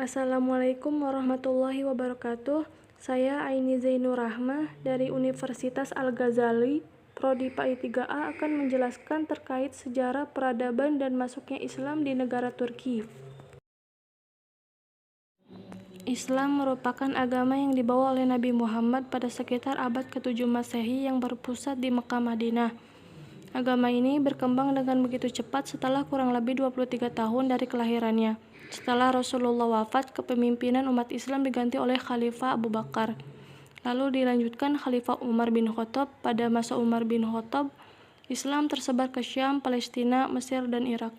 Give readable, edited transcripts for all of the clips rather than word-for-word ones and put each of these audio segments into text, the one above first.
Assalamualaikum warahmatullahi wabarakatuh. Saya Aini Zainur Rahmah dari Universitas Al-Ghazali, Prodi PAI 3A akan menjelaskan terkait sejarah peradaban dan masuknya Islam di negara Turki. Islam merupakan agama yang dibawa oleh Nabi Muhammad pada sekitar abad ke-7 Masehi yang berpusat di Mekah Madinah. Agama ini berkembang dengan begitu cepat setelah kurang lebih 23 tahun dari kelahirannya. Setelah Rasulullah wafat, kepemimpinan umat Islam diganti oleh Khalifah Abu Bakar. Lalu dilanjutkan Khalifah Umar bin Khattab. Pada masa Umar bin Khattab, Islam tersebar ke Syam, Palestina, Mesir, dan Irak.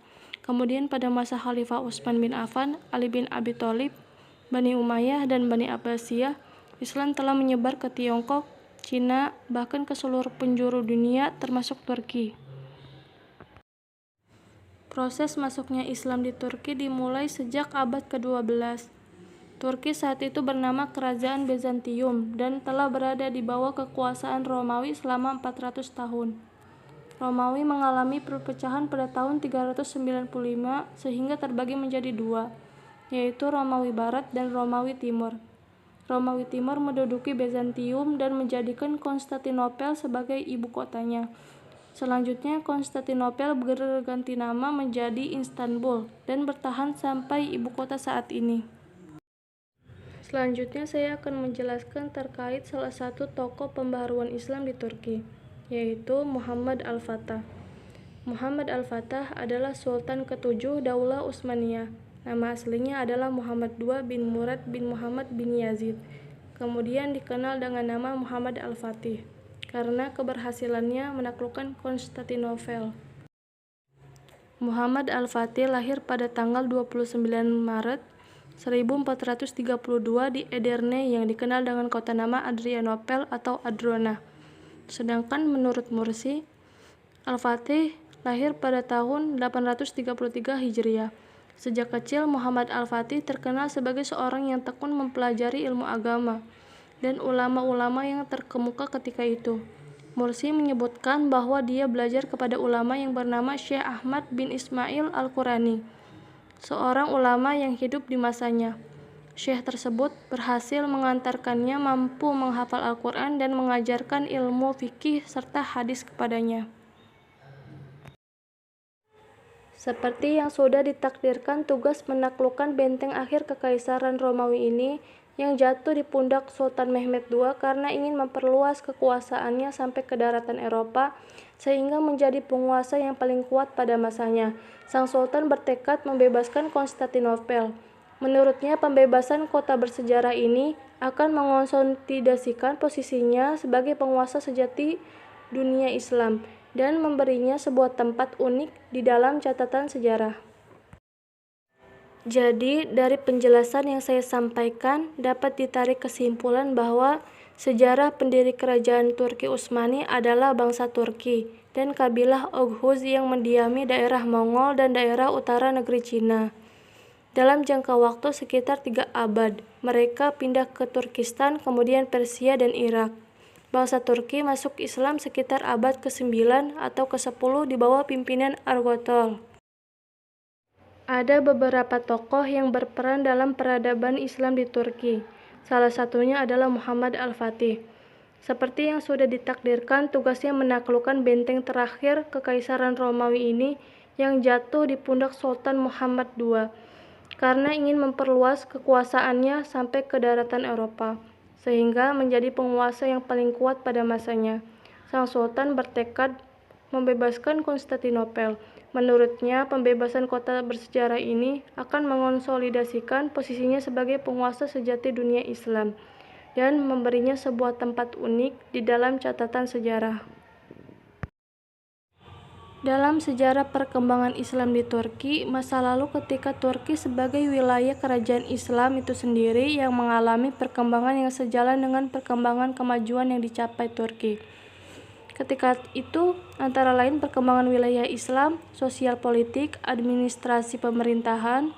Kemudian pada masa Khalifah Utsman bin Affan, Ali bin Abi Thalib, Bani Umayyah, dan Bani Abbasiyah, Islam telah menyebar ke Tiongkok, Cina, bahkan ke seluruh penjuru dunia termasuk Turki. Proses masuknya Islam di Turki dimulai sejak abad ke-12. Turki saat itu bernama Kerajaan Bizantium dan telah berada di bawah kekuasaan Romawi selama 400 tahun. Romawi mengalami perpecahan pada tahun 395 sehingga terbagi menjadi dua, yaitu Romawi Barat dan Romawi Timur. Romawi Timur menduduki Bizantium dan menjadikan Konstantinopel sebagai ibu kotanya. Selanjutnya, Konstantinopel berganti nama menjadi Istanbul dan bertahan sampai ibu kota saat ini. Selanjutnya, saya akan menjelaskan terkait salah satu tokoh pembaharuan Islam di Turki, yaitu Muhammad Al-Fatah. Muhammad Al-Fatah adalah Sultan ke-7 Daulah Utsmaniyah. Nama aslinya adalah Muhammad II bin Murad bin Muhammad bin Yazid. Kemudian dikenal dengan nama Muhammad Al-Fatih karena keberhasilannya menaklukkan Konstantinopel. Muhammad Al-Fatih lahir pada tanggal 29 Maret 1432 di Edirne yang dikenal dengan kota nama Adrianopel atau Adrona. Sedangkan menurut Mursi, Al-Fatih lahir pada tahun 833 Hijriah. Sejak kecil, Muhammad Al-Fatih terkenal sebagai seorang yang tekun mempelajari ilmu agama dan ulama-ulama yang terkemuka ketika itu. Mursi menyebutkan bahwa dia belajar kepada ulama yang bernama Syekh Ahmad bin Ismail Al-Qurani, seorang ulama yang hidup di masanya. Syekh tersebut berhasil mengantarkannya mampu menghafal Al-Quran dan mengajarkan ilmu fikih serta hadis kepadanya. Seperti yang sudah ditakdirkan, tugas menaklukkan benteng akhir Kekaisaran Romawi ini yang jatuh di pundak Sultan Mehmed II karena ingin memperluas kekuasaannya sampai ke daratan Eropa sehingga menjadi penguasa yang paling kuat pada masanya. Sang Sultan bertekad membebaskan Konstantinopel. Menurutnya, pembebasan kota bersejarah ini akan mengonsolidasikan posisinya sebagai penguasa sejati dunia Islam dan memberinya sebuah tempat unik di dalam catatan sejarah. Jadi, dari penjelasan yang saya sampaikan, dapat ditarik kesimpulan bahwa sejarah pendiri kerajaan Turki Utsmani adalah bangsa Turki dan kabilah Oghuz yang mendiami daerah Mongol dan daerah utara negeri Cina. Dalam jangka waktu sekitar 3 abad, mereka pindah ke Turkistan, kemudian Persia dan Irak. Bangsa Turki masuk Islam sekitar abad ke-9 atau ke-10 di bawah pimpinan Ertugrul. Ada beberapa tokoh yang berperan dalam peradaban Islam di Turki. Salah satunya adalah Muhammad Al-Fatih. Seperti yang sudah ditakdirkan, tugasnya menaklukkan benteng terakhir Kekaisaran Romawi ini yang jatuh di pundak Sultan Muhammad II karena ingin memperluas kekuasaannya sampai ke daratan Eropa, sehingga menjadi penguasa yang paling kuat pada masanya. Sang Sultan bertekad membebaskan Konstantinopel. Menurutnya, pembebasan kota bersejarah ini akan mengonsolidasikan posisinya sebagai penguasa sejati dunia Islam dan memberinya sebuah tempat unik di dalam catatan sejarah. Dalam sejarah perkembangan Islam di Turki, masa lalu ketika Turki sebagai wilayah kerajaan Islam itu sendiri yang mengalami perkembangan yang sejalan dengan perkembangan kemajuan yang dicapai Turki. Ketika itu, antara lain perkembangan wilayah Islam, sosial politik, administrasi pemerintahan,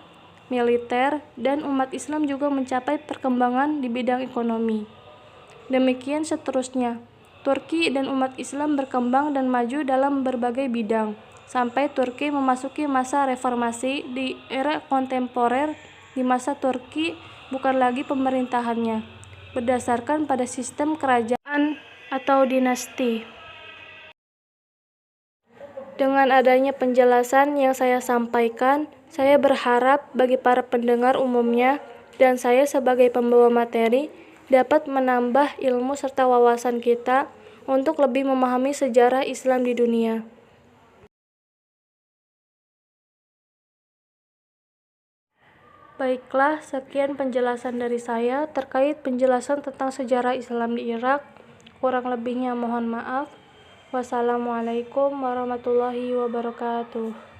militer, dan umat Islam juga mencapai perkembangan di bidang ekonomi. Demikian seterusnya, Turki dan umat Islam berkembang dan maju dalam berbagai bidang, sampai Turki memasuki masa reformasi di era kontemporer di masa Turki bukan lagi pemerintahannya berdasarkan pada sistem kerajaan atau dinasti. Dengan adanya penjelasan yang saya sampaikan, saya berharap bagi para pendengar umumnya dan saya sebagai pembawa materi dapat menambah ilmu serta wawasan kita untuk lebih memahami sejarah Islam di dunia. Baiklah, sekian penjelasan dari saya terkait penjelasan tentang sejarah Islam di Irak. Kurang lebihnya mohon maaf. Wassalamualaikum warahmatullahi wabarakatuh.